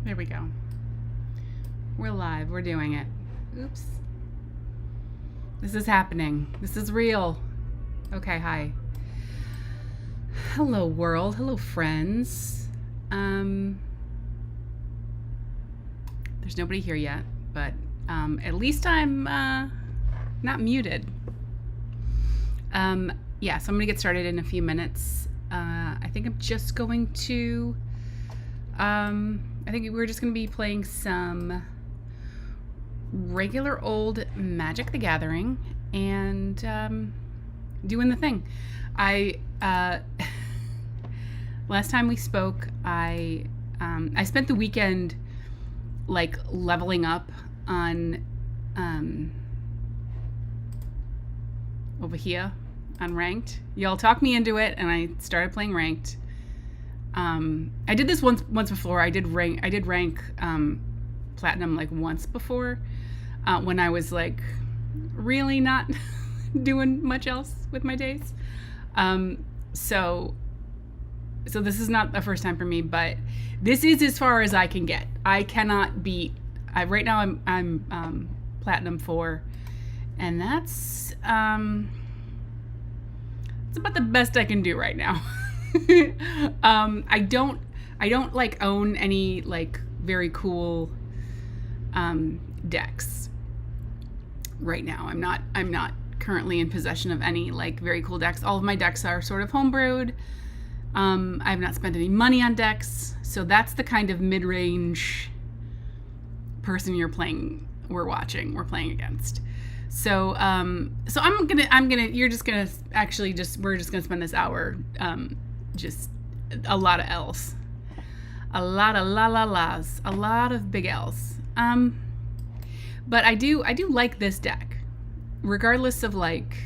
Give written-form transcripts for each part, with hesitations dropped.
There we go. We're live. We're doing it. Oops. This is happening. This is real. Okay, hi. Hello, world. Hello, friends. There's nobody here yet, but at least I'm not muted. Yeah, so I'm going to get started in a few minutes. I think I'm just going to... I think we're just going to be playing some regular old Magic the Gathering and doing the thing. Last time we spoke, I spent the weekend like leveling up on over here on ranked. Y'all talked me into it, and I started playing ranked. I did this once before. I did rank platinum like once before when I was like really not doing much else with my days. So this is not the first time for me, but this is as far as I can get. I cannot beat. Right now I'm platinum 4, and that's it's about the best I can do right now. I don't like own any like very cool decks right now. I'm not currently in possession of any like very cool decks. All of my decks are sort of homebrewed. I have not spent any money on decks, so that's the kind of mid-range person we're playing against. So we're just gonna spend this hour just a lot of L's, a lot of la-la-las, a lot of big L's. But I do like this deck, regardless of like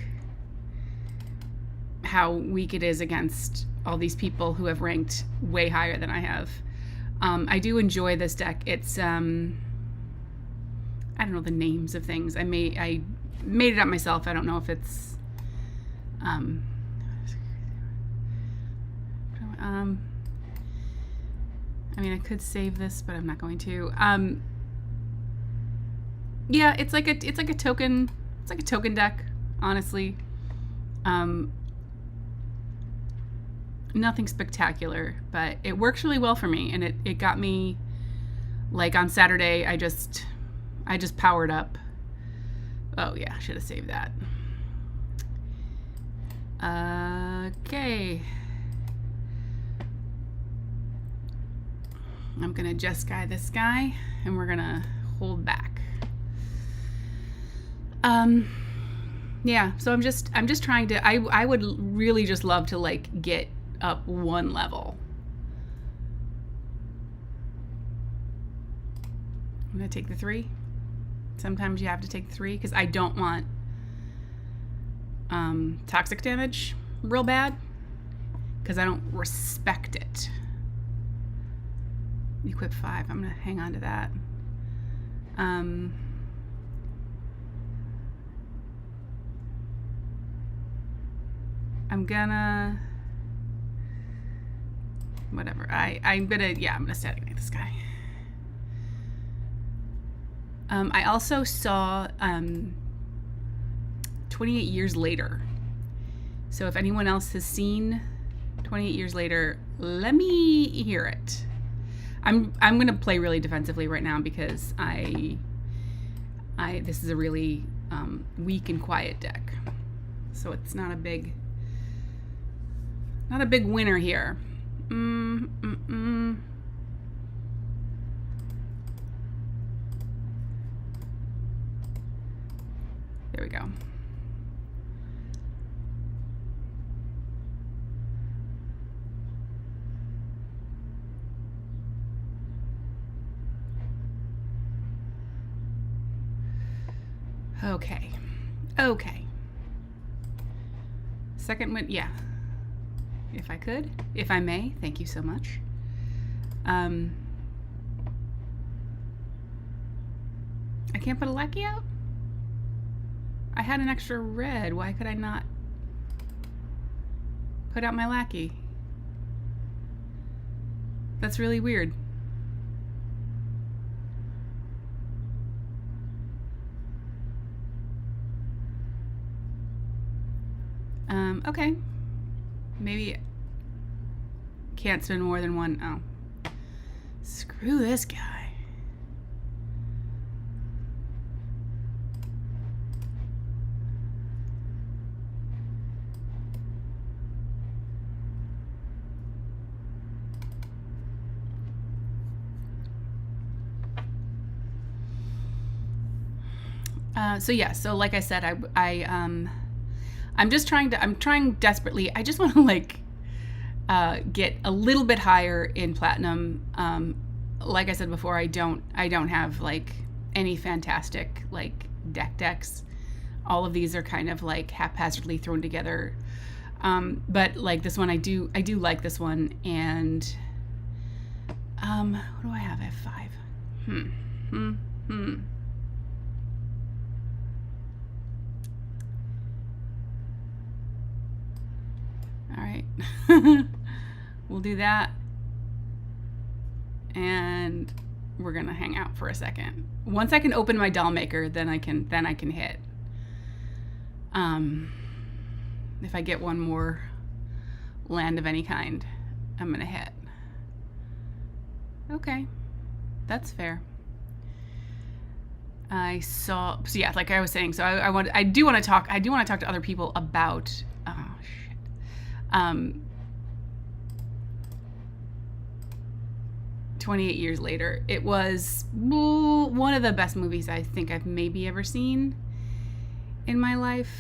how weak it is against all these people who have ranked way higher than I have. I do enjoy this deck. It's I don't know the names of things. I made it up myself. I don't know if it's I mean, I could save this, but I'm not going to. Yeah, it's like a token deck, honestly. Nothing spectacular, but it works really well for me, and it got me like on Saturday. I just powered up. Oh yeah, should have saved that. Okay. I'm gonna just guy this guy, and we're gonna hold back. Yeah, so I'm just trying to, I would really just love to like get up one level. I'm gonna take the 3. Sometimes you have to take the 3 because I don't want toxic damage real bad, because I don't respect it. Equip 5. I'm gonna hang on to that. I'm gonna whatever. I'm gonna static knight this guy. I also saw 28 Years Later. So if anyone else has seen 28 Years Later, let me hear it. I'm gonna play really defensively right now because this is a really weak and quiet deck, so it's not a big winner here. There we go. Okay. Second win, yeah. If I could, if I may, thank you so much. I can't put a lackey out? I had an extra red. Why could I not put out my lackey? That's really weird. Okay. Maybe can't spend more than one. Oh. Screw this guy. So like I said, I'm trying desperately. I just want to like get a little bit higher in platinum. Like I said before, I don't have like any fantastic like decks. All of these are kind of like haphazardly thrown together. But like this one, I do like this one. And what do I have? I have 5. All right, we'll do that, and we're gonna hang out for a second. Once I can open my doll maker, then I can hit. If I get one more land of any kind, I'm gonna hit. Okay, that's fair. So yeah, like I was saying, so I do want to talk to other people about. Oh shit. 28 years later, it was one of the best movies I think I've maybe ever seen in my life.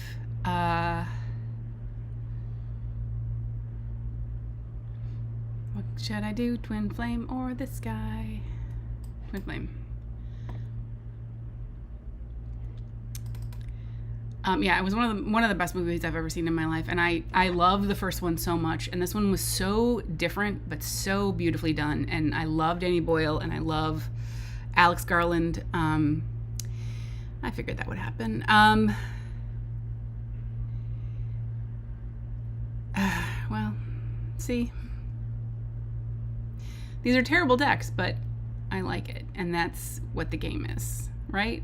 What should I do? Twin Flame or this guy? Twin Flame. Yeah, it was one of the best movies I've ever seen in my life, and I loved the first one so much, and this one was so different but so beautifully done, and I love Danny Boyle and I love Alex Garland. I figured that would happen. Well, see, these are terrible decks, but I like it, and that's what the game is, right?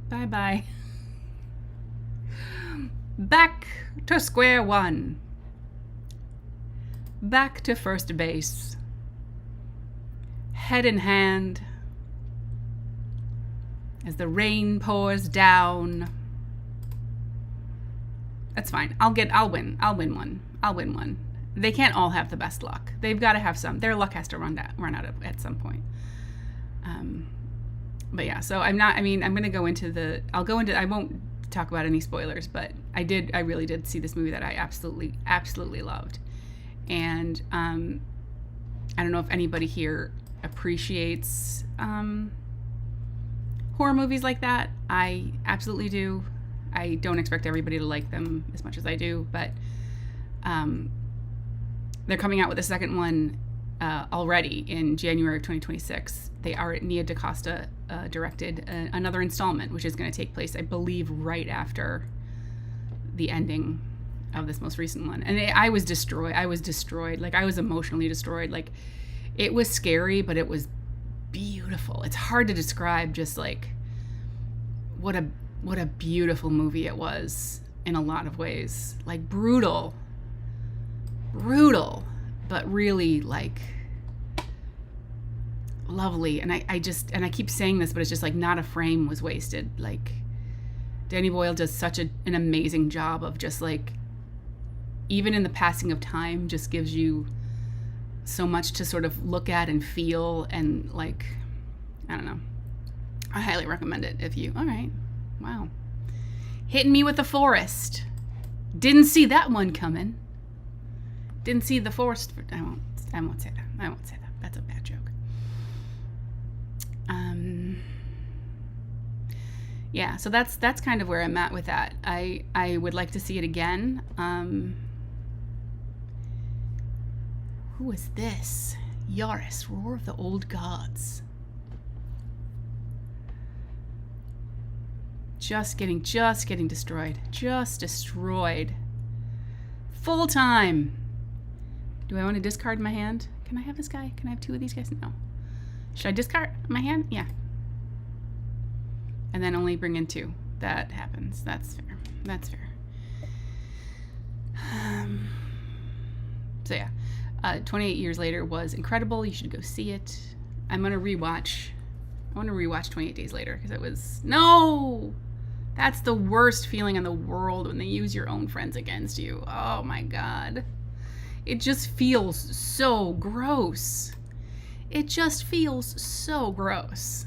Bye bye. Back to square one. Back to first base. Head in hand. As the rain pours down. That's fine. I'll win one. They can't all have the best luck. They've got to have some. Their luck has to run out at some point. But yeah, so I'm going to go into I won't talk about any spoilers, but I really did see this movie that I absolutely loved. And I don't know if anybody here appreciates horror movies like that. I absolutely do. I don't expect everybody to like them as much as I do, but they're coming out with a second one already in January of 2026. Nia DaCosta directed another installment, which is going to take place, I believe, right after the ending of this most recent one. And I was destroyed. Like, I was emotionally destroyed. Like, it was scary, but it was beautiful. It's hard to describe just like what a beautiful movie it was in a lot of ways. Like, brutal, but really like lovely. And I keep saying this, but it's just like not a frame was wasted. Like, Danny Boyle does such an amazing job of just like, even in the passing of time, just gives you so much to sort of look at and feel, and like, I don't know. I highly recommend it if you, all right. Wow. Hitting me with the forest. Didn't see that one coming. Didn't see the forest. I won't say that. That's a bad joke. Yeah, so that's kind of where I'm at with that. I would like to see it again. Who is this? Yaris, Roar of the Old Gods. Just getting destroyed. Just destroyed. Full time. Do I want to discard my hand? Can I have this guy? Can I have two of these guys? No. Should I discard my hand? Yeah. And then only bring in two. That happens. That's fair. So yeah, 28 Years Later was incredible. You should go see it. I want to rewatch 28 Days Later because it was that's the worst feeling in the world when they use your own friends against you. Oh my God. It just feels so gross. It just feels so gross.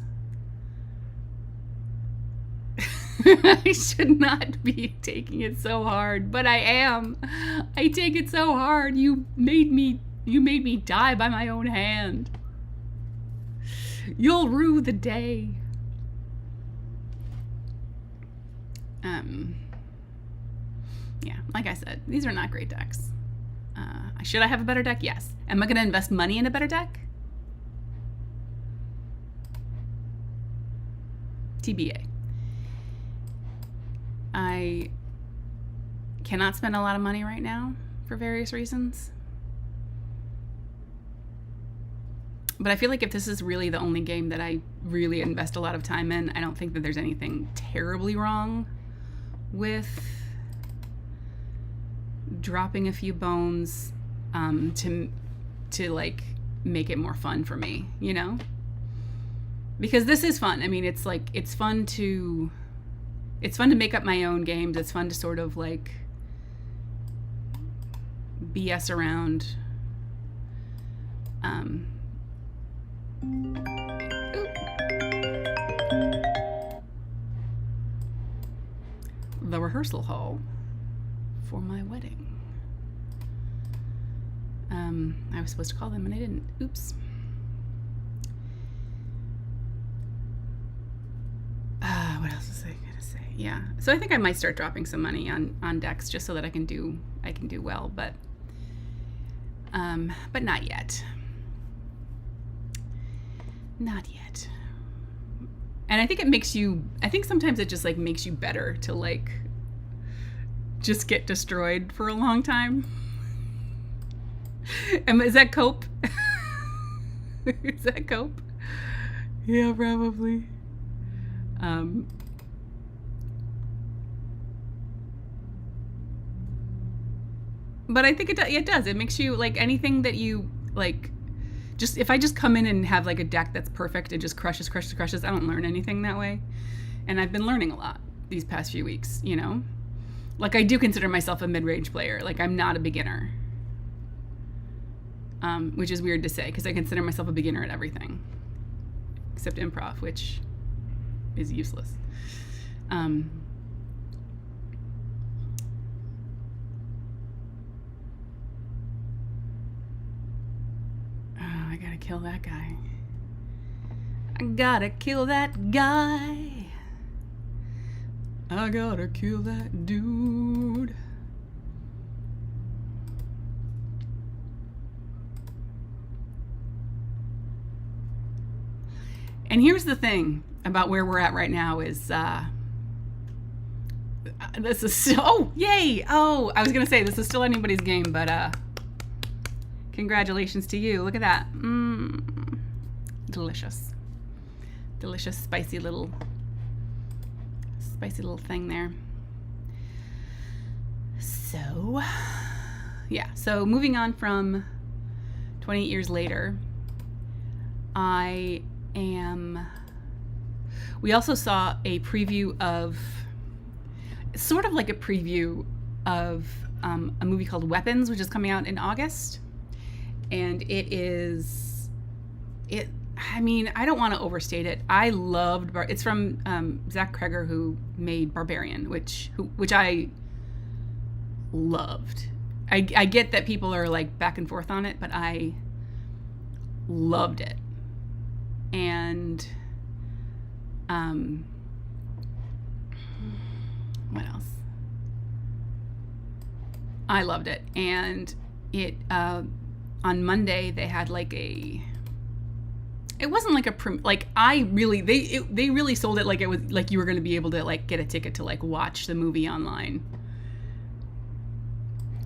I should not be taking it so hard, but I am. I take it so hard. You made me die by my own hand. You'll rue the day. Yeah, like I said, these are not great decks. Should I have a better deck? Yes. Am I going to invest money in a better deck? TBA. I cannot spend a lot of money right now for various reasons. But I feel like if this is really the only game that I really invest a lot of time in, I don't think that there's anything terribly wrong with dropping a few bones to like make it more fun for me, you know? Because this is fun. I mean, it's fun to make up my own games. It's fun to sort of like BS around. The rehearsal hall for my wedding. I was supposed to call them and I didn't. Oops. What else was I gonna say? Yeah. So I think I might start dropping some money on decks just so that I can do well, but not yet. Not yet. And I think sometimes it just like makes you better to like just get destroyed for a long time. Is that cope? Is that cope? Yeah, probably. But I think it does. It makes you like anything that you like. Just if I just come in and have like a deck that's perfect and just crushes, I don't learn anything that way. And I've been learning a lot these past few weeks, you know? Like I do consider myself a mid-range player. Like I'm not a beginner. Which is weird to say because I consider myself a beginner at everything. Except improv, which is useless. I gotta kill that guy. I gotta kill that guy. I gotta kill that dude. And here's the thing about where we're at right now is this is so yay. Oh, I was gonna say this is still anybody's game, but congratulations to you. Look at that. Delicious. Delicious, spicy little thing there. So, yeah. So moving on from 28 Years Later, we also saw a preview of, sort of like a preview of a movie called Weapons, which is coming out in August. And I mean, I don't want to overstate it. I loved, it's from Zach Kreger, who made Barbarian, which I loved. I get that people are like back and forth on it, but I loved it. And what else? I loved it. And it on Monday they had like it wasn't like they really sold it like it was like you were going to be able to like get a ticket to like watch the movie online.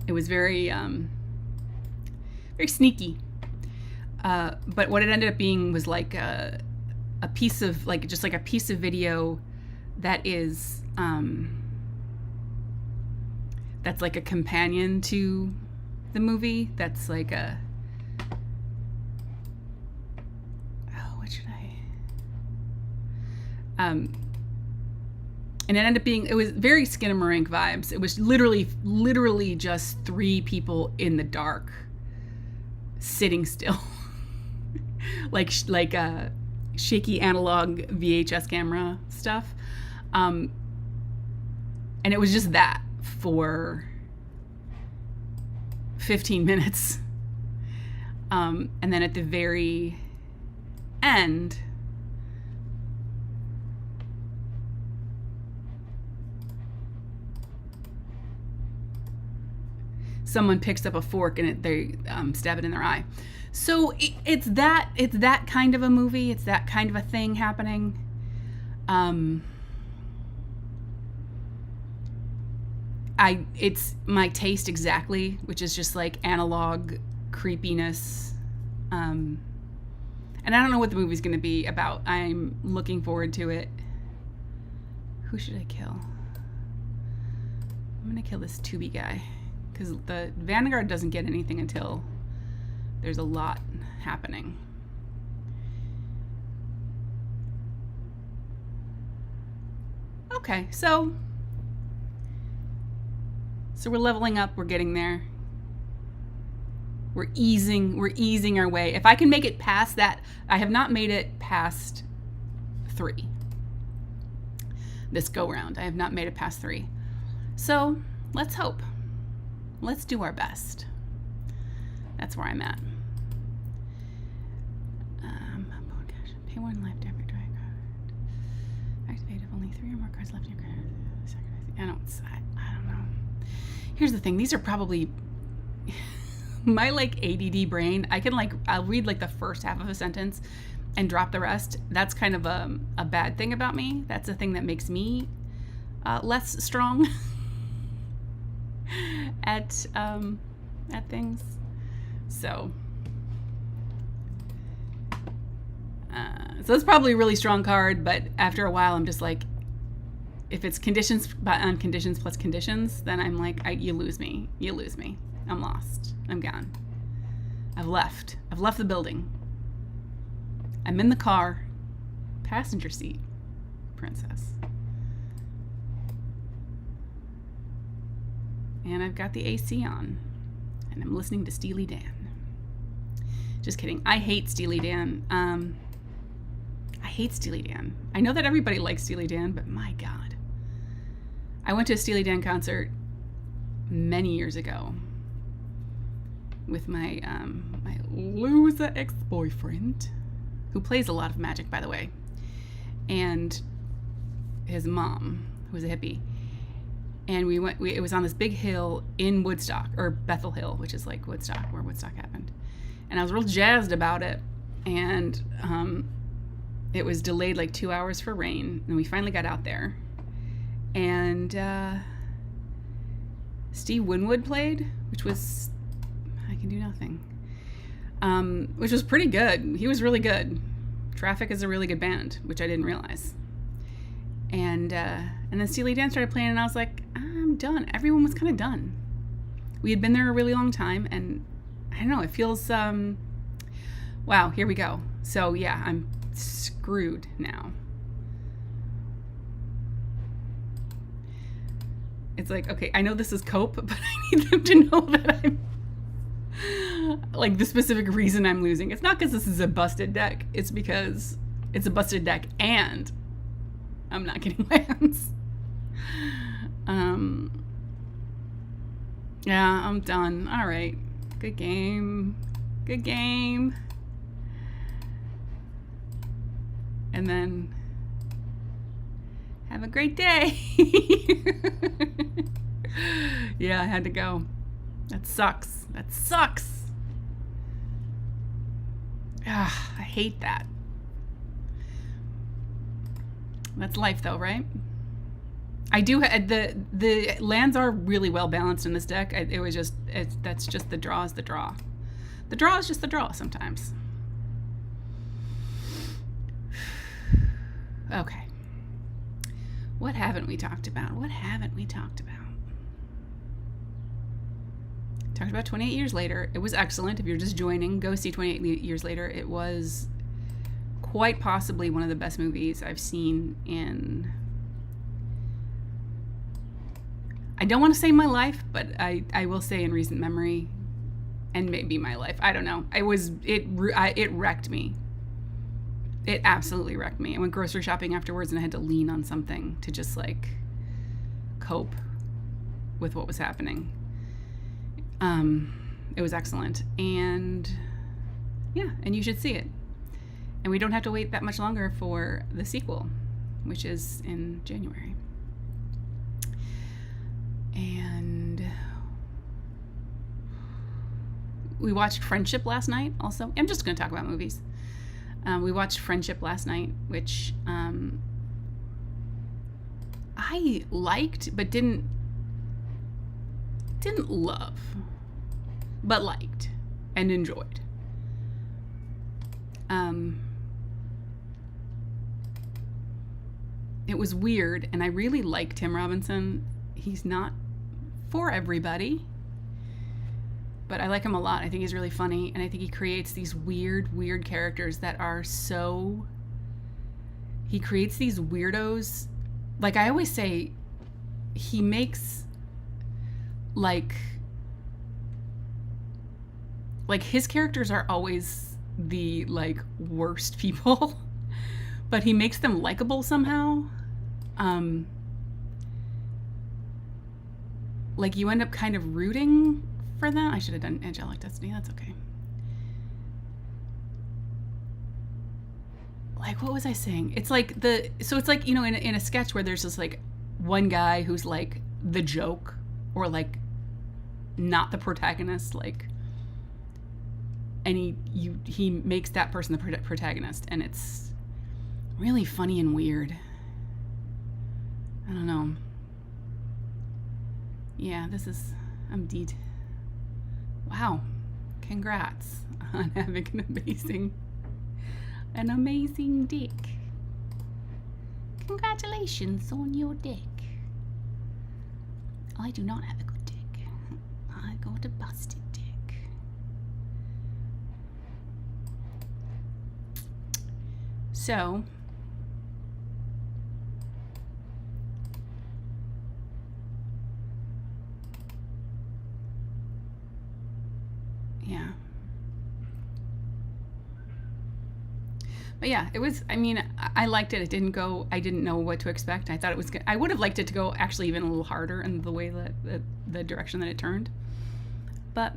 It was very very sneaky. But what it ended up being was like a piece of like just like a piece of video that is that's like a companion to the movie that's like a, oh, what should I, and it ended up being, it was very Skinamarink vibes. It was literally just 3 people in the dark sitting still. like shaky analog VHS camera stuff. And it was just that for 15 minutes. And then at the very end, someone picks up a fork and they stab it in their eye. So it's that kind of a movie. It's that kind of a thing happening. It's my taste exactly, which is just like analog creepiness. And I don't know what the movie's going to be about. I'm looking forward to it. Who should I kill? I'm going to kill this Tubi guy. Because the Vanguard doesn't get anything until there's a lot happening. Okay, so we're leveling up, we're getting there. We're easing our way. If I can make it past that, I have not made it past 3. This go round, I have not made it past 3. So let's hope. Let's do our best. That's where I'm at. Pay 1 life to every drawing card. Activate if only 3 or more cards left in your card. I don't know. Here's the thing. These are probably my like ADD brain. I'll read like the first half of a sentence and drop the rest. That's kind of a bad thing about me. That's a thing that makes me less strong at things. So it's probably a really strong card, but after a while I'm just like, if it's conditions on conditions plus conditions, then I'm like, you lose me. I'm lost. I'm gone. I've left the building. I'm in the car, passenger seat, princess. And I've got the AC on, and I'm listening to Steely Dan. Just kidding. I hate Steely Dan. I know that everybody likes Steely Dan, but my God. I went to a Steely Dan concert many years ago with my my loser ex-boyfriend, who plays a lot of Magic, by the way, and his mom, who was a hippie. And it was on this big hill in Woodstock, or Bethel Hill, which is like Woodstock, where Woodstock happened. And I was real jazzed about it. And it was delayed like 2 hours for rain. And we finally got out there. And Steve Winwood played, which was, I Can Do Nothing, which was pretty good. He was really good. Traffic is a really good band, which I didn't realize. And then Steely Dan started playing, and I was like, I'm done. Everyone was kind of done. We had been there a really long time, and I don't know, it feels, wow, here we go. So yeah, I'm screwed now. It's like, okay, I know this is cope, but I need them to know that I'm, like, the specific reason I'm losing. It's not because this is a busted deck. It's because it's a busted deck, and I'm not getting lands. Yeah, I'm done. All right. Good game. And then have a great day. Yeah, I had to go. That sucks. Ah, I hate that. That's life, though, right? I do. The lands are really well balanced in this deck. That's just the draw is the draw. The draw is just the draw sometimes. Okay. What haven't we talked about? Talked about 28 Years Later. It was excellent. If you're just joining, go see 28 Years Later. It was quite possibly one of the best movies I've seen in, I don't want to say my life, but I will say in recent memory, and maybe my life. I don't know. It wrecked me. It absolutely wrecked me. I went grocery shopping afterwards and I had to lean on something to just like cope with what was happening. It was excellent. And yeah, and you should see it. And we don't have to wait that much longer for the sequel, which is in January. And we watched Friendship last night also. I'm just going to talk about movies. We watched Friendship last night, which I liked but didn't love, but liked and enjoyed. It was weird, and I really like Tim Robinson. He's not for everybody, but I like him a lot. I think he's really funny, and I think he creates these weird characters that are so... He creates these weirdos. Like I always say, he makes like his characters are always the like worst people, but he makes them likable somehow. Like you end up kind of rooting for them. I should have done Angelic Destiny. That's okay. Like, what was I saying? It's like so it's like, you know, in a sketch where there's this like one guy who's like the joke or like not the protagonist, like, and he makes that person the protagonist, and it's really funny and weird. I don't know. Yeah, I'm deed. Wow. Congrats on having an amazing dick. Congratulations on your dick. I do not have a good dick. I got a busted dick. So, yeah. But yeah, it was, I mean, I liked it. I didn't know what to expect. I thought it was good. I would have liked it to go actually even a little harder in the way that the direction that it turned. But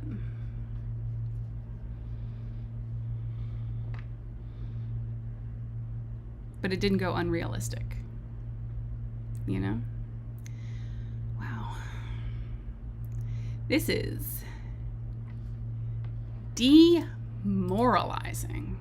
it didn't go unrealistic. You know? Wow. This is demoralizing.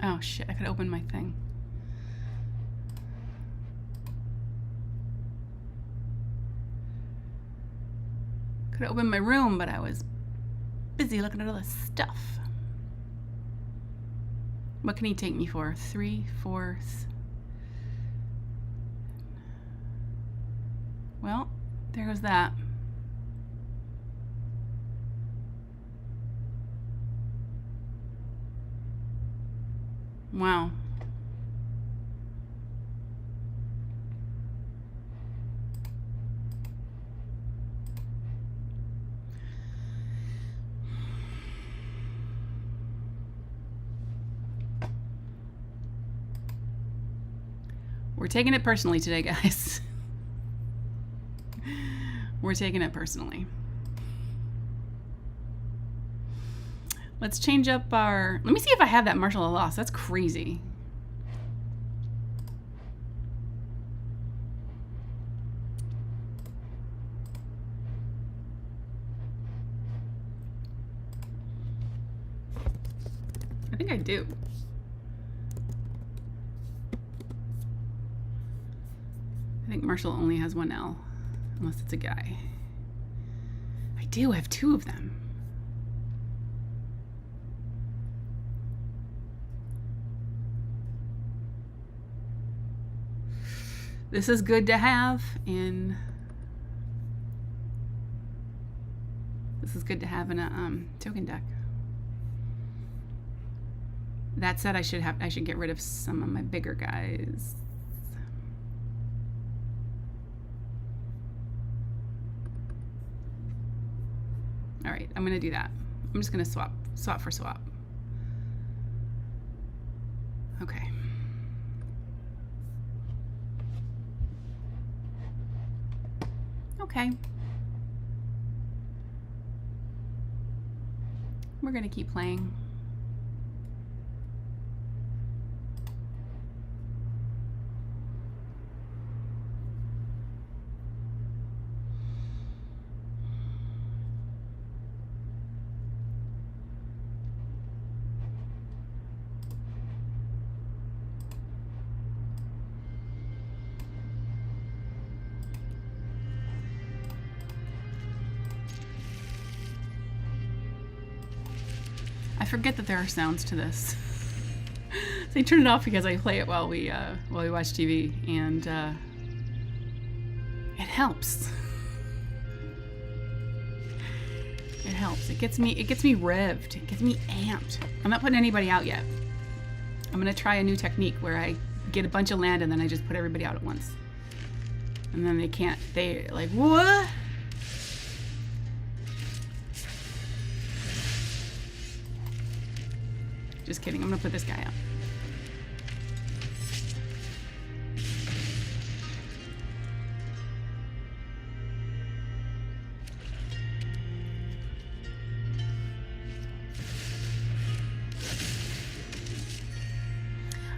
Oh shit, I could open my thing. Could open my room, but I was busy looking at all this stuff. What can he take me for? 3/4. Well, there goes that. Wow. We're taking it personally today, guys. We're taking it personally. Let's change up our... Let me see if I have that Marshall of Loss. That's crazy. I think I do. I think Marshall only has one L, unless it's a guy. I do have 2 of them. This is good to have in a token deck. That said, I should get rid of some of my bigger guys. All right, I'm gonna do that. I'm just gonna swap for swap. Okay. Okay. We're gonna keep playing. I forget that there are sounds to this. So I turn it off because I play it while we watch TV, and it helps. It helps. It gets me revved. It gets me amped. I'm not putting anybody out yet. I'm gonna try a new technique where I get a bunch of land and then I just put everybody out at once. And then they're like, what? Just kidding, I'm gonna put this guy out.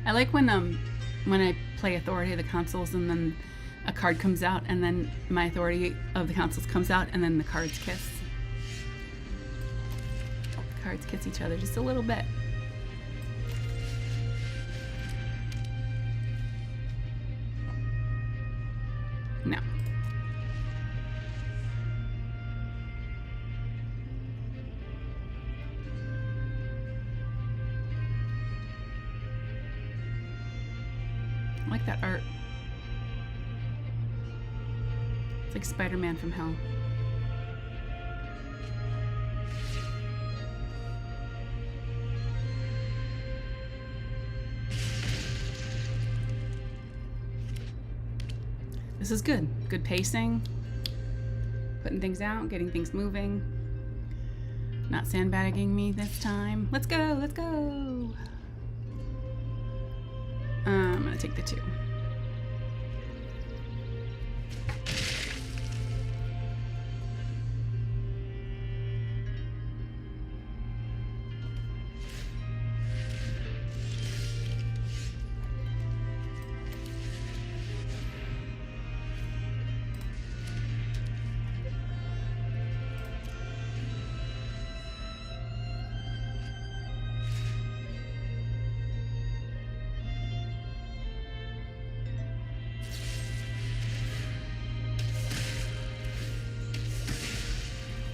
I like when I play Authority of the Consuls and then a card comes out and then my Authority of the Consuls comes out and then the cards kiss. The cards kiss each other just a little bit. No. I like that art. It's like Spider-Man from hell. This is good. Good pacing. Putting things out, getting things moving. Not sandbagging me this time. Let's go, let's go. I'm gonna take the 2.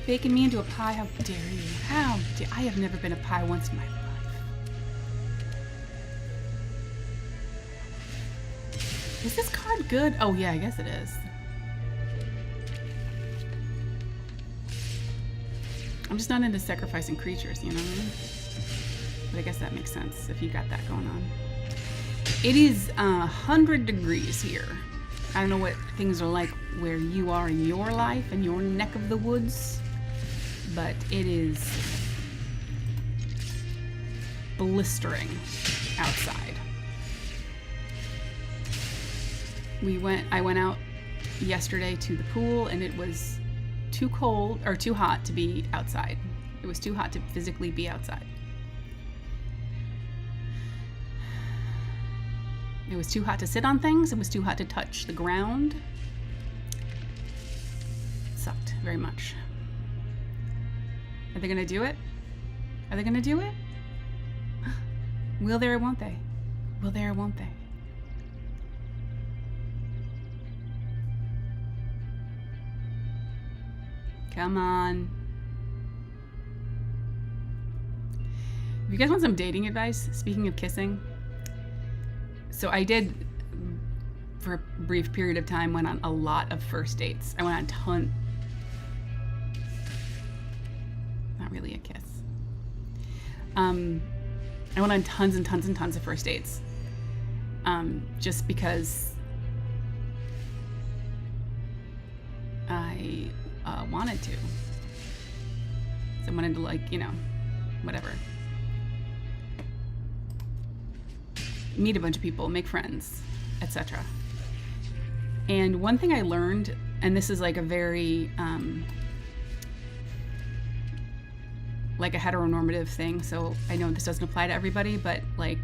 Baking me into a pie? How dare you? How dare I have never been a pie once in my life. Is this card good? Oh yeah, I guess it is. I'm just not into sacrificing creatures, you know what I mean? But I guess that makes sense if you got that going on. It is 100 degrees here. I don't know what things are like where you are in your life and your neck of the woods, but it is blistering outside. I went out yesterday to the pool and it was too cold or too hot to be outside. It was too hot to physically be outside. It was too hot to sit on things. It was too hot to touch the ground. It sucked very much. Are they gonna do it? Are they gonna do it? Will they or won't they? Will they or won't they? Come on. If you guys want some dating advice, speaking of kissing, so I did for a brief period of time, went on a lot of first dates. I went on not really a kiss. I went on tons and tons and tons of first dates. Just because I wanted to. So I wanted to, like, you know, whatever. Meet a bunch of people, make friends, etc. And one thing I learned, and this is like a very like a heteronormative thing, so I know this doesn't apply to everybody, but like,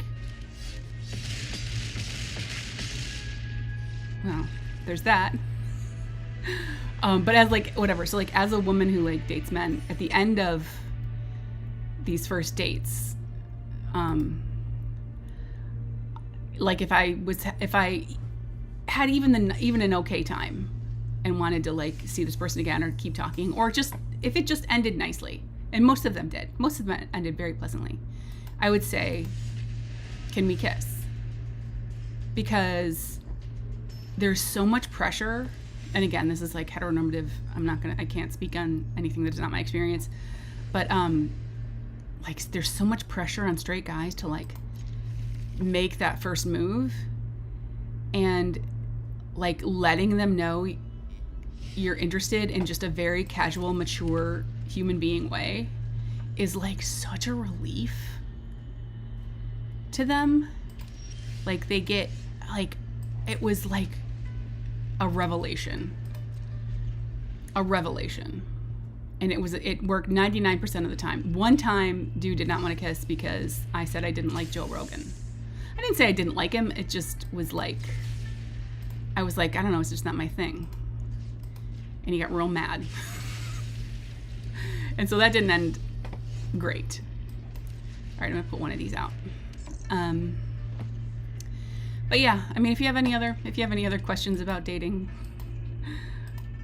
well, there's that. But as like, whatever, so like as a woman who like dates men, at the end of these first dates, like if I had even an okay time and wanted to like see this person again or keep talking, or just if it just ended nicely, and most of them ended very pleasantly, I would say, can we kiss? Because there's so much pressure, and again, this is like heteronormative, I can't speak on anything that is not my experience, but like there's so much pressure on straight guys to like make that first move, and like letting them know you're interested in just a very casual, mature human being way is like such a relief to them. Like they get like, it was like a revelation. And it worked 99% of the time. One time, dude did not want to kiss because I said I didn't like Joe Rogan. I didn't say I didn't like him. It just was like, I was like, I don't know, it's just not my thing. And he got real mad. And so that didn't end great. All right, I'm gonna put one of these out. But yeah, I mean, if you have any other questions about dating,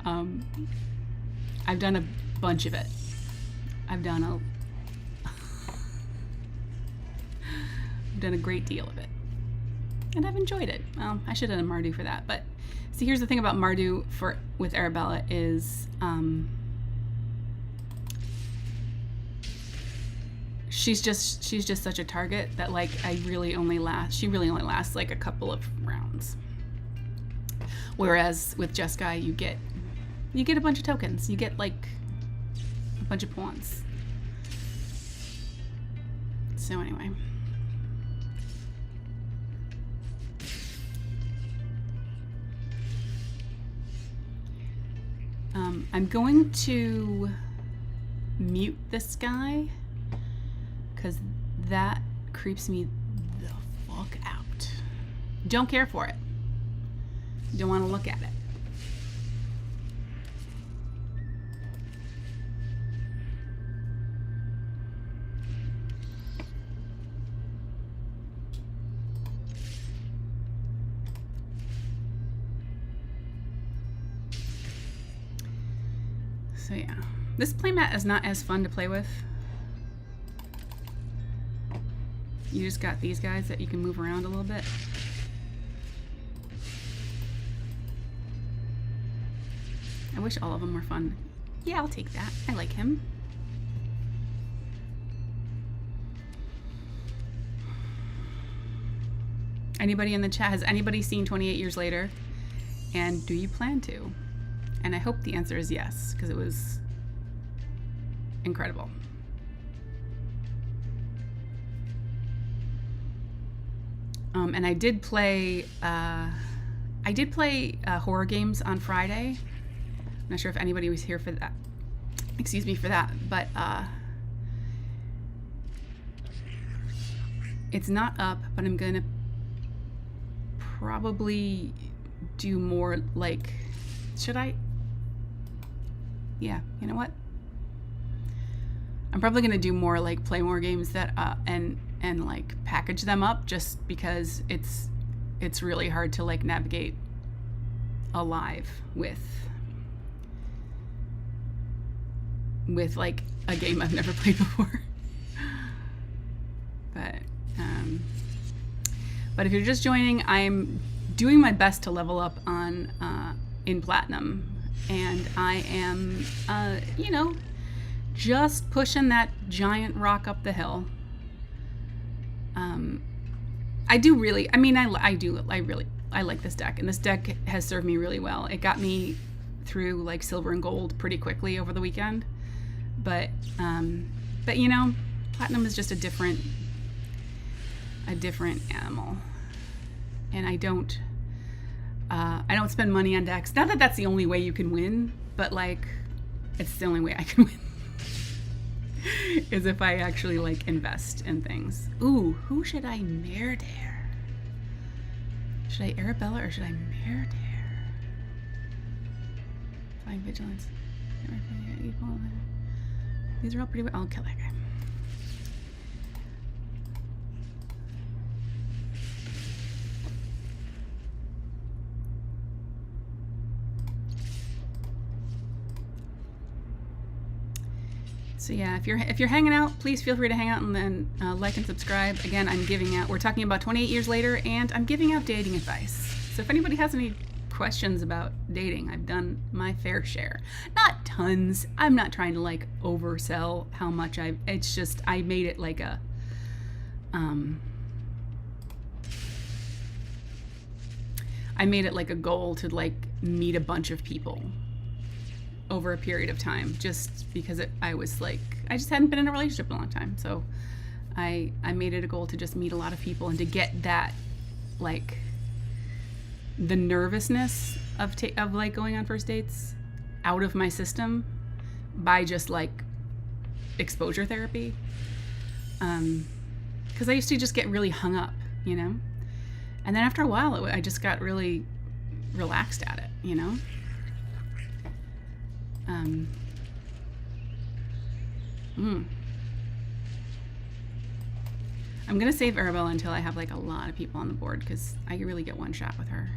I've done a bunch of it. I've done a great deal of it, and I've enjoyed it. Well, I should have done Mardu for that, but see, here's the thing about Mardu with Arabella is she's just such a target that like she really only lasts like a couple of rounds. Whereas with Jeskai, you get a bunch of tokens. You get like a bunch of pawns. So anyway. I'm going to mute this guy because that creeps me the fuck out. Don't care for it. Don't want to look at it. So yeah, this playmat is not as fun to play with. You just got these guys that you can move around a little bit. I wish all of them were fun. Yeah, I'll take that. I like him. Anybody in the chat, has anybody seen 28 Years Later? And do you plan to? And I hope the answer is yes, because it was incredible. And I did play horror games on Friday. I'm not sure if anybody was here for that. Excuse me for that, but it's not up, but I'm gonna probably do more like, should I? Yeah, you know what? I'm probably gonna do more like play more games that and like package them up, just because it's really hard to like navigate alive with like a game I've never played before. But if you're just joining, I'm doing my best to level up on in Platinum, and I am, just pushing that giant rock up the hill. I do really, I mean, I like this deck, and this deck has served me really well. It got me through like silver and gold pretty quickly over the weekend, but Platinum is just a different animal, and I don't spend money on decks. Not that that's the only way you can win, but like it's the only way I can win is if I actually like invest in things. Ooh, who should I mare dare? Should I Arabella or should I mare dare? Flying Vigilance. These are all pretty. I'll kill that guy. So yeah, if you're hanging out, please feel free to hang out and then like and subscribe. Again, I'm giving out. We're talking about 28 years later, and I'm giving out dating advice. So if anybody has any questions about dating, I've done my fair share. Not tons. I'm not trying to like oversell how much it's just I made it like a goal to like meet a bunch of people over a period of time, just because I just hadn't been in a relationship in a long time. So I made it a goal to just meet a lot of people and to get that, like, the nervousness of like going on first dates out of my system by just like exposure therapy. Because I used to just get really hung up, and then after a while I just got really relaxed at it, I'm gonna save Arabella until I have like a lot of people on the board, because I can really get one shot with her.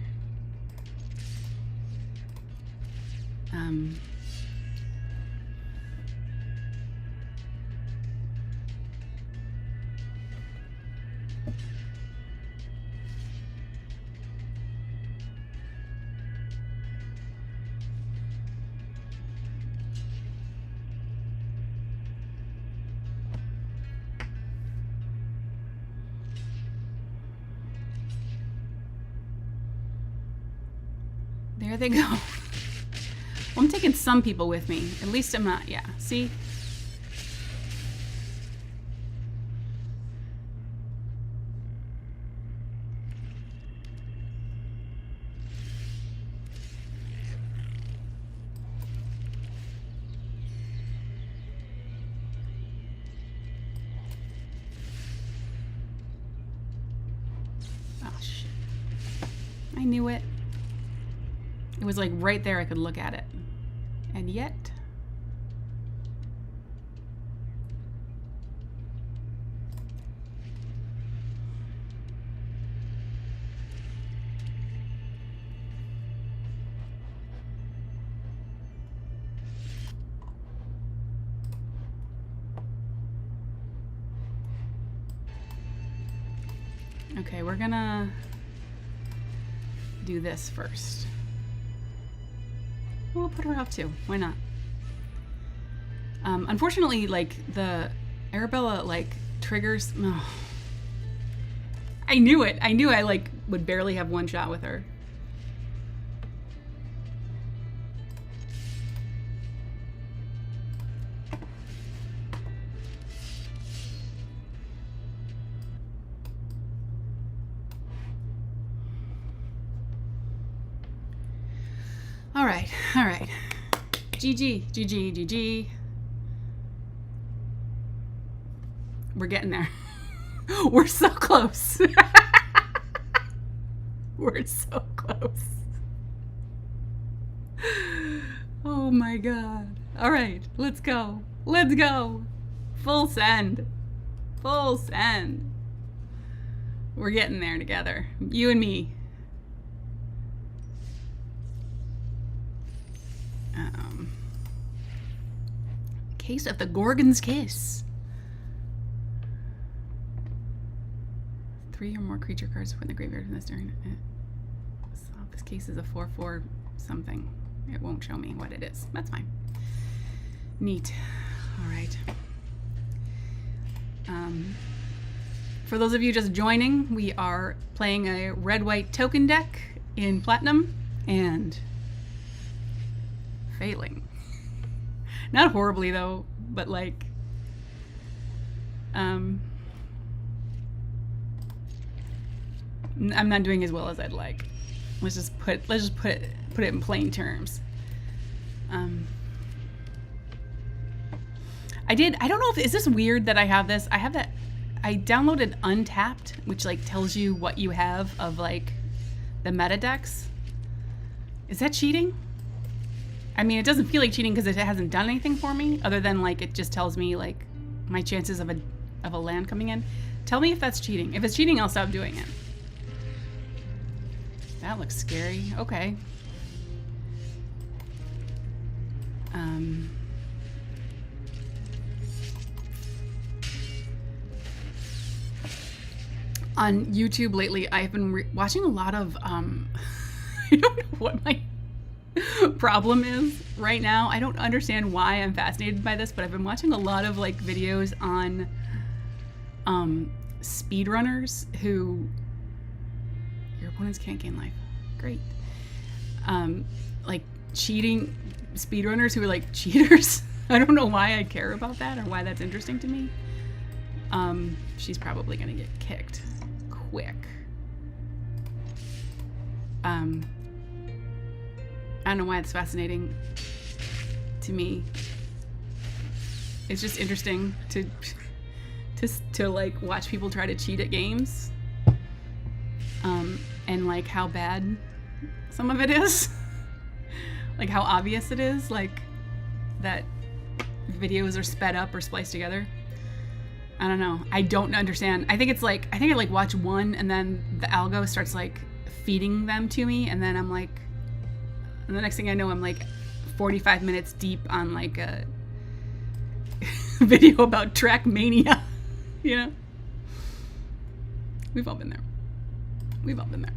There they go. Well, I'm taking some people with me. At least I'm not, yeah. See? Oh, shit. I knew it. It was like right there, I could look at it. And yet... Okay, we're gonna do this first. We'll put her off too. Why not? Unfortunately, like the Arabella like triggers. Oh. I knew it. I knew I like would barely have one shot with her. All right. GG, GG, GG. We're getting there. We're so close. We're so close. Oh my God. All right, let's go. Let's go. Full send. Full send. We're getting there together. You and me. Case of the Gorgon's Kiss. 3 or more creature cards put in the graveyard from this turn. This case is a 4/4 something. It won't show me what it is. That's fine. Neat. All right. For those of you just joining, we are playing a red-white token deck in Platinum and failing. Not horribly though, but like I'm not doing as well as I'd like. Let's just put it in plain terms. I don't know if, is this weird that I have this? I downloaded Untapped, which like tells you what you have of like the meta decks. Is that cheating? I mean, it doesn't feel like cheating because it hasn't done anything for me other than like it just tells me like my chances of a land coming in. Tell me if that's cheating. If it's cheating, I'll stop doing it. That looks scary. Okay. On YouTube lately, I've been watching a lot of, I don't know what my problem is right now. I don't understand why I'm fascinated by this, but I've been watching a lot of like videos on speedrunners who, your opponents can't gain life. Great. Like cheating speedrunners who are like cheaters. I don't know why I care about that or why that's interesting to me. She's probably gonna get kicked quick. I don't know why it's fascinating to me. It's just interesting to like watch people try to cheat at games. And like how bad some of it is. Like how obvious it is, like that videos are sped up or spliced together. I don't know. I don't understand. I think I like watch one and then the algo starts like feeding them to me, and then I'm like, and the next thing I know, I'm like 45 minutes deep on like a video about Trackmania. You know? We've all been there. We've all been there.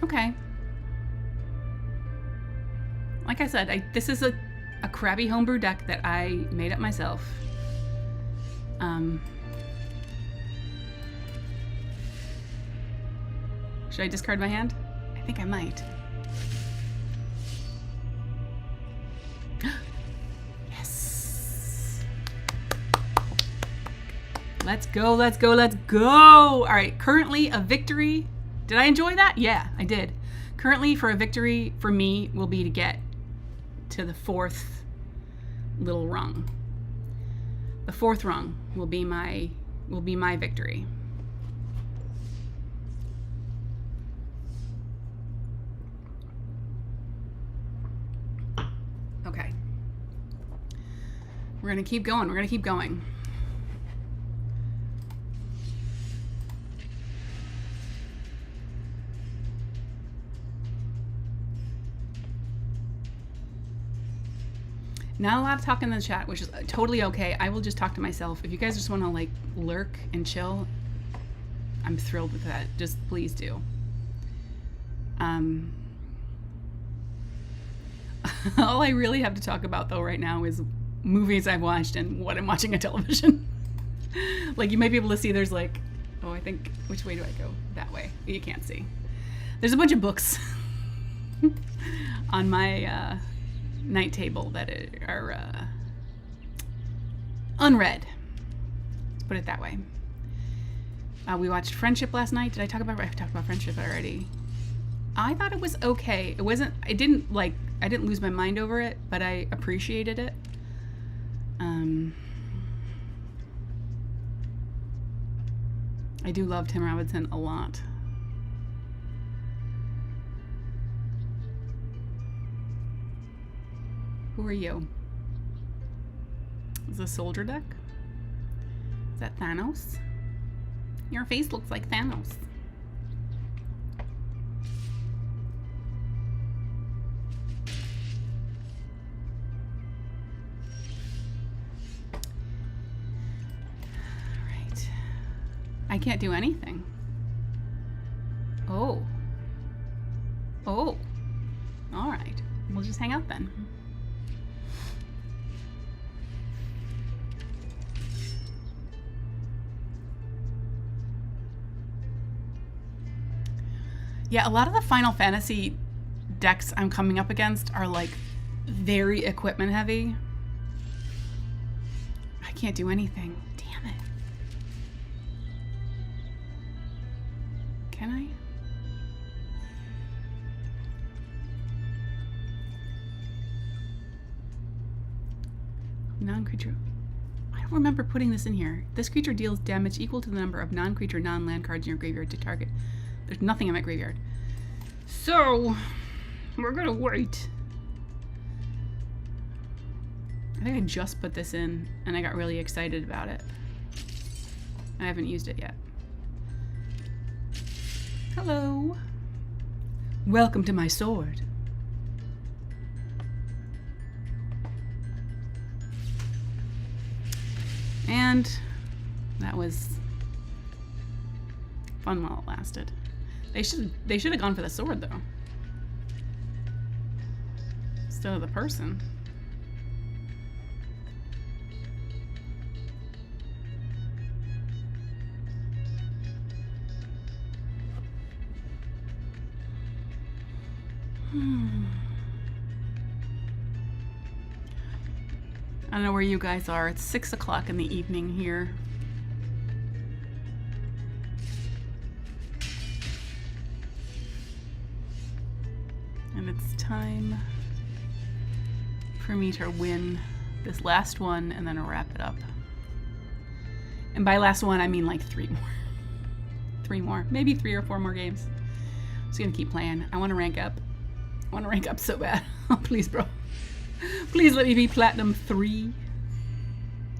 Okay. Like I said, this is a crappy homebrew deck that I made up myself. Should I discard my hand? I think I might. Yes. Let's go, let's go, let's go. All right, currently a victory. Did I enjoy that? Yeah, I did. Currently, for a victory for me will be to get to the fourth little rung. The fourth rung will be my victory. Okay. We're gonna keep going. We're gonna keep going. Not a lot of talking in the chat, which is totally okay. I will just talk to myself. If you guys just want to like lurk and chill, I'm thrilled with that. Just please do. All I really have to talk about though right now is movies I've watched and what I'm watching on television. Like you might be able to see there's like, oh, I think, which way do I go? That way. You can't see. There's a bunch of books on my night table that are unread. Let's put it that way. We watched Friendship last night. Did I talk about? I talked about Friendship already. I thought it was okay. It wasn't. I didn't lose my mind over it, but I appreciated it. I do love Tim Robinson a lot. Who are you? Is this a soldier deck? Is that Thanos? Your face looks like Thanos. Right. I can't do anything. Oh. Oh. All right. We'll just hang out then. Yeah, a lot of the Final Fantasy decks I'm coming up against are like very equipment heavy. I can't do anything. Damn it. Can I? Non-creature. I don't remember putting this in here. This creature deals damage equal to the number of non-creature, non-land cards in your graveyard to target. There's nothing in my graveyard. So, we're gonna wait. I think I just put this in and I got really excited about it. I haven't used it yet. Hello. Welcome to my sword. And that was fun while it lasted. They should have gone for the sword though. Instead of the person. I don't know where you guys are. It's 6 o'clock in the evening here. And it's time for me to win this last one and then wrap it up. And by last one, I mean like 3 more. 3 more. Maybe 3 or 4 more games. I'm just gonna keep playing. I want to rank up. I want to rank up so bad. Oh, please, bro. Please let me be Platinum 3.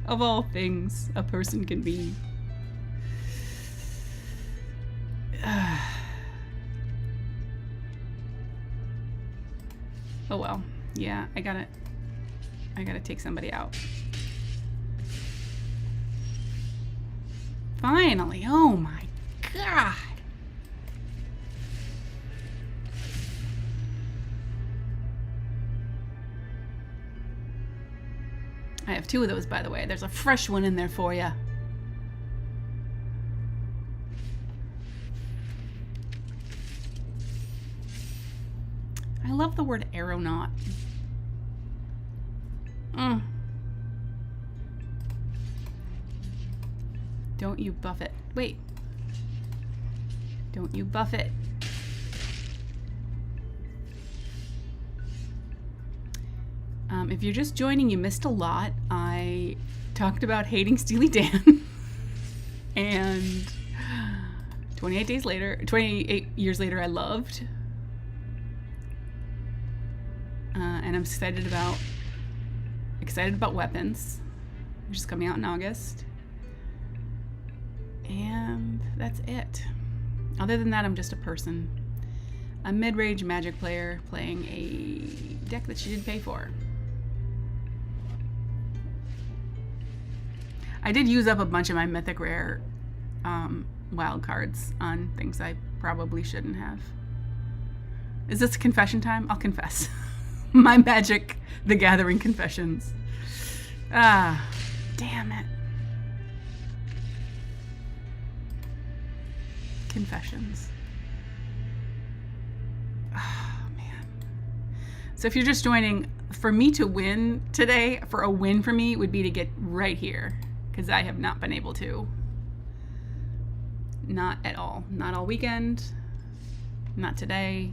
Of all things a person can be. Oh well. Yeah, I gotta take somebody out. Finally. Oh my god. I have 2 of those, by the way. There's a fresh one in there for you. I love the word aeronaut. Don't you buff it. Wait. Don't you buff it. If you're just joining, you missed a lot. I talked about hating Steely Dan. And 28 years later, I loved. And I'm excited about Weapons, which is coming out in August. And that's it. Other than that, I'm just a person. A mid-range Magic player playing a deck that she didn't pay for. I did use up a bunch of my Mythic Rare wild cards on things I probably shouldn't have. Is this confession time? I'll confess. My Magic the Gathering confessions. Ah, damn it. Confessions. Oh, man. So if you're just joining, for me to win today, for a win for me would be to get right here, because I have not been able to. Not at all. Not all weekend. Not today.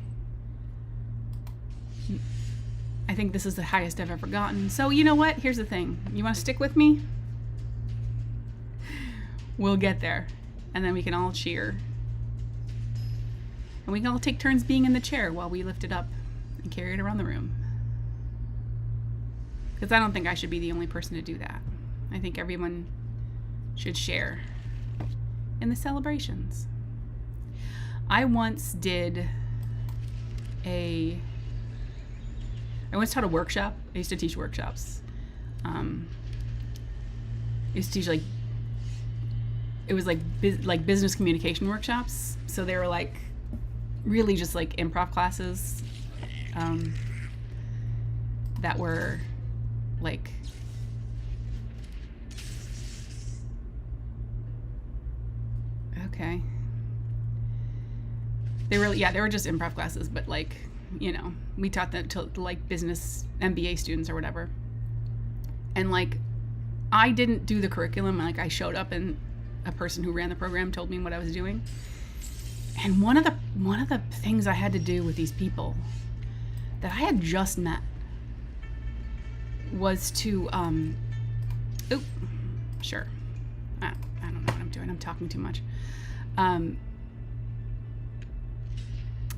I think this is the highest I've ever gotten. So you know what? Here's the thing. You want to stick with me? We'll get there. And then we can all cheer. And we can all take turns being in the chair while we lift it up and carry it around the room. Because I don't think I should be the only person to do that. I think everyone should share in the celebrations. I once taught a workshop. I used to teach workshops. I used to teach it was like business communication workshops. So they were like really just like improv classes that were like okay. They were just improv classes, but like, you know, we taught them to like business MBA students or whatever. And like, I didn't do the curriculum. Like, I showed up and a person who ran the program told me what I was doing. And one of the things I had to do with these people that I had just met was to sure. I don't know what I'm doing. I'm talking too much.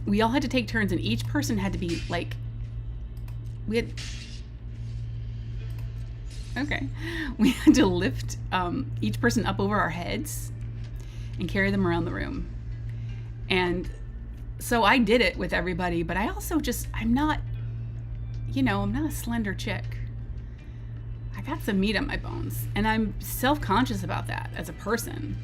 We all had to take turns, and each person had to be like, we had to lift each person up over our heads and carry them around the room. And so I did it with everybody, but I also I'm not a slender chick. I got some meat on my bones, and I'm self-conscious about that as a person.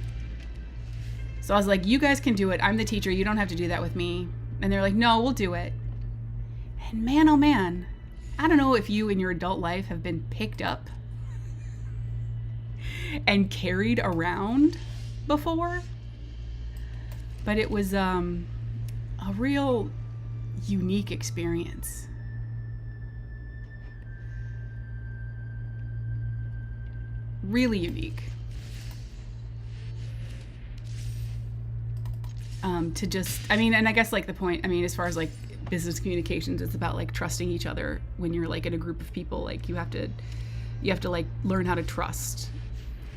So I was like, you guys can do it. I'm the teacher. You don't have to do that with me. And they're like, no, we'll do it. And man, oh man, I don't know if you in your adult life have been picked up and carried around before, but it was a real unique experience. Really unique. And I guess like the point, as far as like business communications, it's about like trusting each other when you're like in a group of people. Like you have to like learn how to trust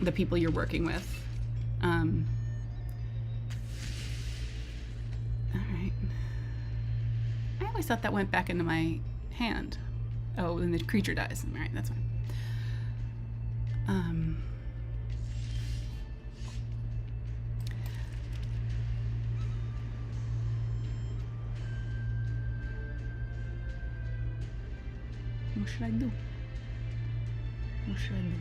the people you're working with. All right. I always thought that went back into my hand. Oh, and the creature dies. All right, that's fine. What should I do? What should I do?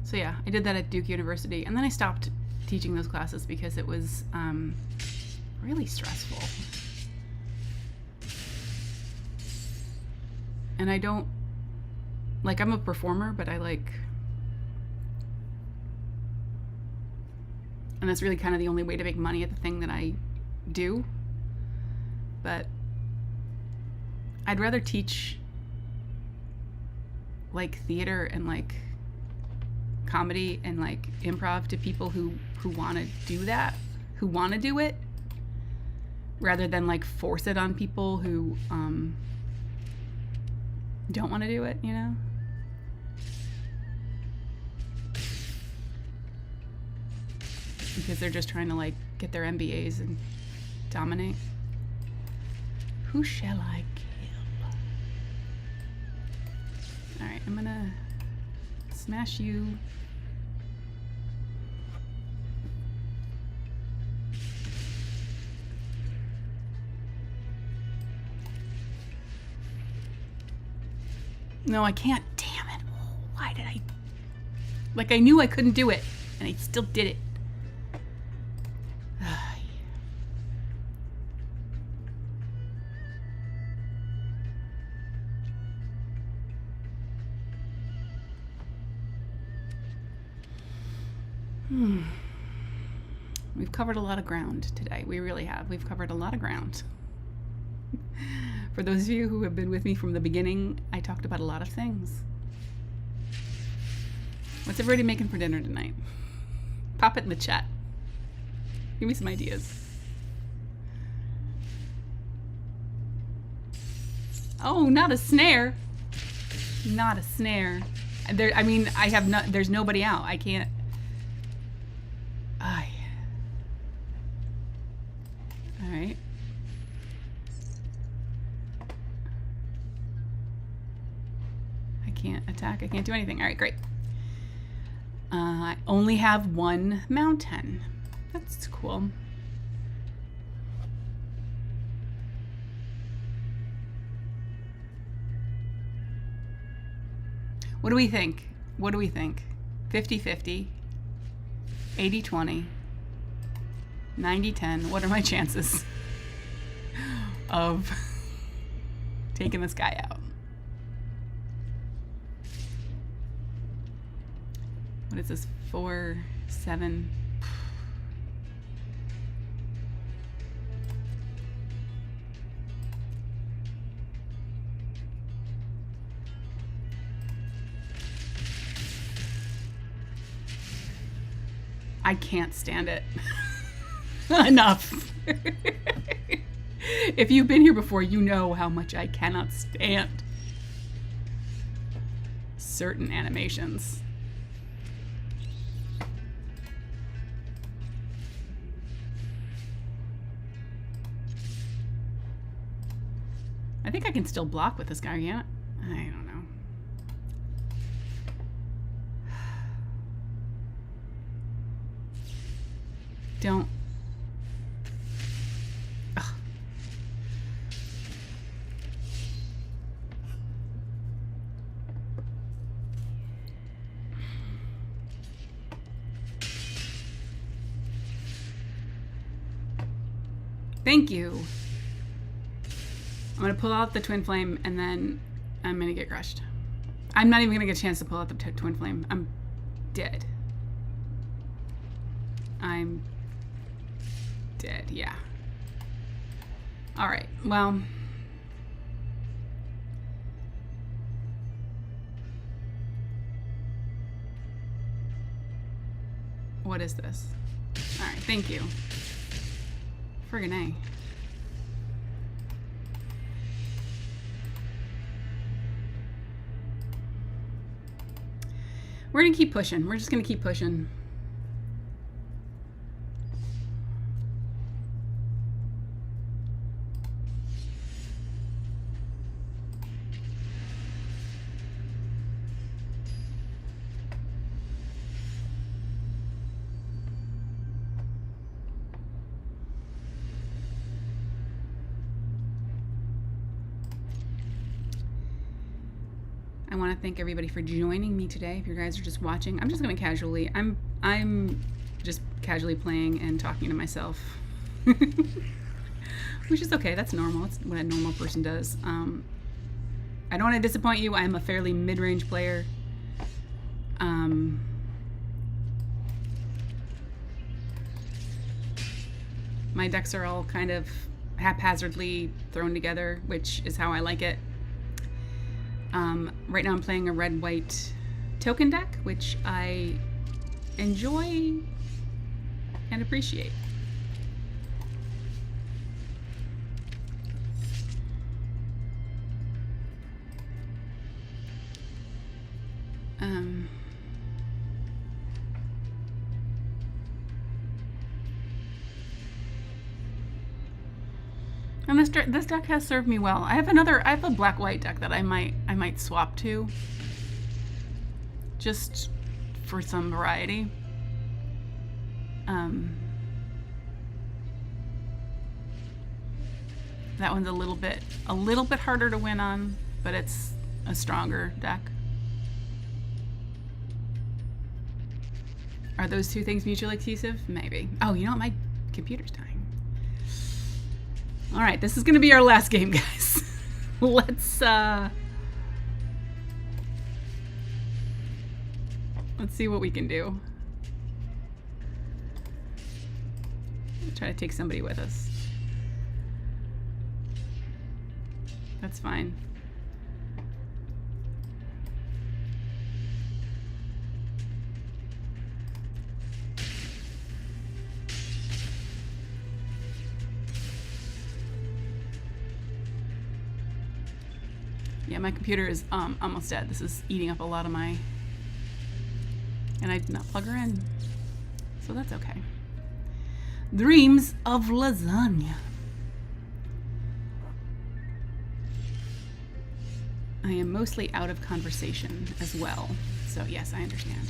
So yeah, I did that at Duke University, and then I stopped teaching those classes because it was really stressful. And I don't, like, I'm a performer, but I like, and that's really kind of the only way to make money at the thing that I do. But I'd rather teach like theater and like comedy and like improv to people who want to do that, who want to do it, rather than like force it on people who don't want to do it, you know? Because they're just trying to like get their MBAs and dominate. Who shall I kill? All right, I'm gonna smash you. No, I can't. Damn it. Why did I? Like, I knew I couldn't do it, and I still did it. We've covered a lot of ground today. We really have. We've covered a lot of ground. For those of you who have been with me from the beginning, I talked about a lot of things. What's everybody making for dinner tonight? Pop it in the chat. Give me some ideas. Oh, not a snare. Not a snare. There, I mean, I have no, there's nobody out. I can't. All right. I can't attack. I can't do anything. All right, great. I only have one mountain. That's cool. What do we think? What do we think? 50-50, 80-20, 90-10. What are my chances of taking this guy out? What is this? 4, 7. I can't stand it. Enough. If you've been here before, you know how much I cannot stand certain animations. I think I can still block with this guy, yeah? I don't know. Don't. Ugh. Thank you. I'm going to pull out the Twin Flame and then I'm going to get crushed. I'm not even going to get a chance to pull out the Twin Flame. I'm dead. I'm dead, yeah. All right, well. What is this? All right, thank you. Friggin' A. We're gonna keep pushing. We're just gonna keep pushing. I want to thank everybody for joining me today. If you guys are just watching, I'm just going to casually, I'm just casually playing and talking to myself, which is okay. That's normal. It's what a normal person does. I don't want to disappoint you. I'm a fairly mid-range player. My decks are all kind of haphazardly thrown together, which is how I like it. Right now I'm playing a red-white token deck, which I enjoy and appreciate. And this deck has served me well. I have a black-white deck that I might swap to, just for some variety. That one's a little bit harder to win on, but it's a stronger deck. Are those two things mutually exclusive? Maybe. Oh, you know what? My computer's dying. All right, this is going to be our last game, guys. Let's see what we can do. Try to take somebody with us. That's fine. Yeah, my computer is almost dead. This is eating up a lot of my... And I did not plug her in. So that's okay. Dreams of lasagna. I am mostly out of conversation as well. So yes, I understand.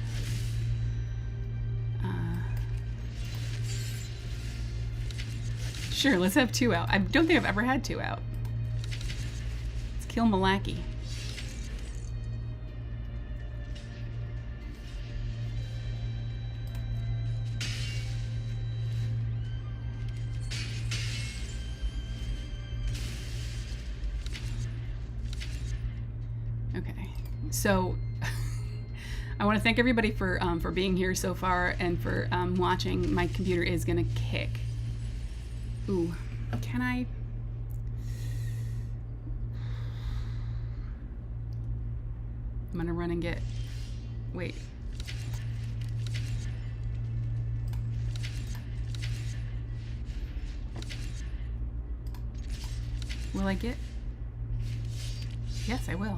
Sure, let's have 2 out. I don't think I've ever had 2 out. Let's kill Malaki. Okay, so I want to thank everybody for being here so far and for watching. My computer is gonna kick. Ooh, can I? I'm gonna run and get. Wait. Will I get? Yes, I will.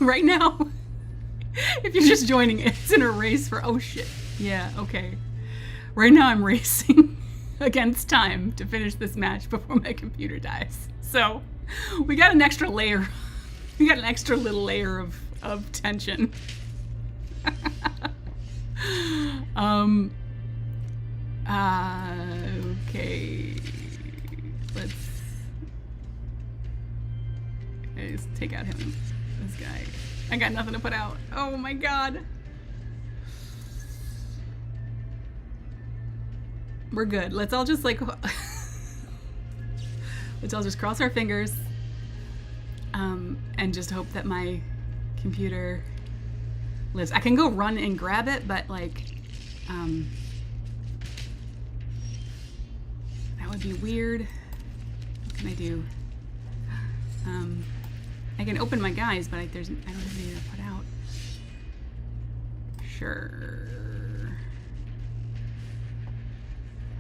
Right now, if you're just joining, it's in a race for, oh shit. Yeah, okay. Right now I'm racing against time to finish this match before my computer dies. So we got an extra layer. We got an extra little layer of tension. Okay. Let's take out him. This guy. I got nothing to put out. Oh my god. We're good. Let's all just like let's all just cross our fingers and just hope that my computer lives. I can go run and grab it, but like that would be weird. What can I do? I can open my guys, but I don't have anything to put out. Sure.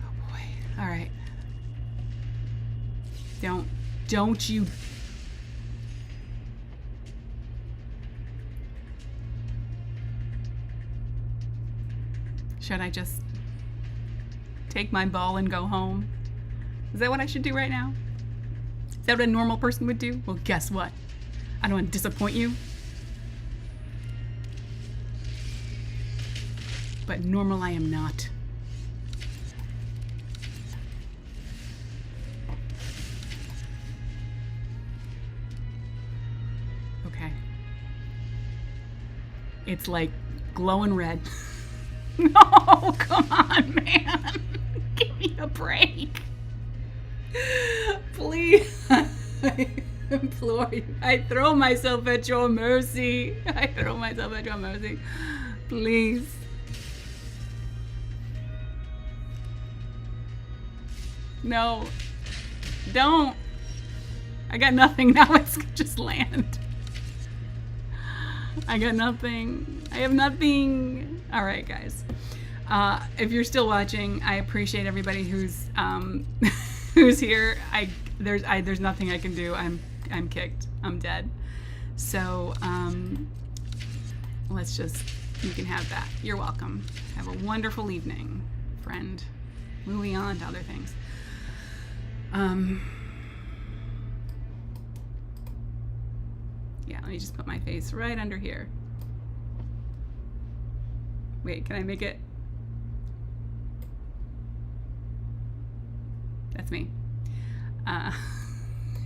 Oh boy. All right. Don't you. Should I just take my ball and go home? Is that what I should do right now? Is that what a normal person would do? Well, guess what? I don't want to disappoint you. But normal I am not. Okay. It's like glowing red. No, come on, man. Give me a break. Please. I implore you. I throw myself at your mercy. I throw myself at your mercy. Please. No. Don't. I got nothing. Now it's just land. I got nothing. I have nothing. All right, guys. If you're still watching, I appreciate everybody who's who's here. There's nothing I can do. I'm kicked. I'm dead. So let's just, you can have that. You're welcome. Have a wonderful evening, friend. Moving on to other things. Yeah, let me just put my face right under here. Wait, can I make it? That's me.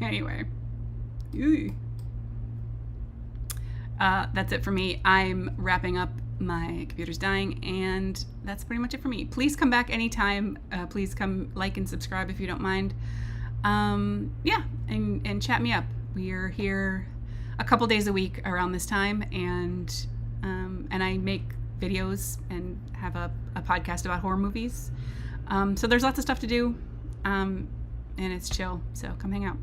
Anyway. Ooh. That's it for me. I'm wrapping up. My computer's dying, and that's pretty much it for me. Please come back anytime. Please come like and subscribe if you don't mind. Yeah, and chat me up. We are here a couple days a week around this time, and I make videos and have a podcast about horror movies. So there's lots of stuff to do, and it's chill. So come hang out.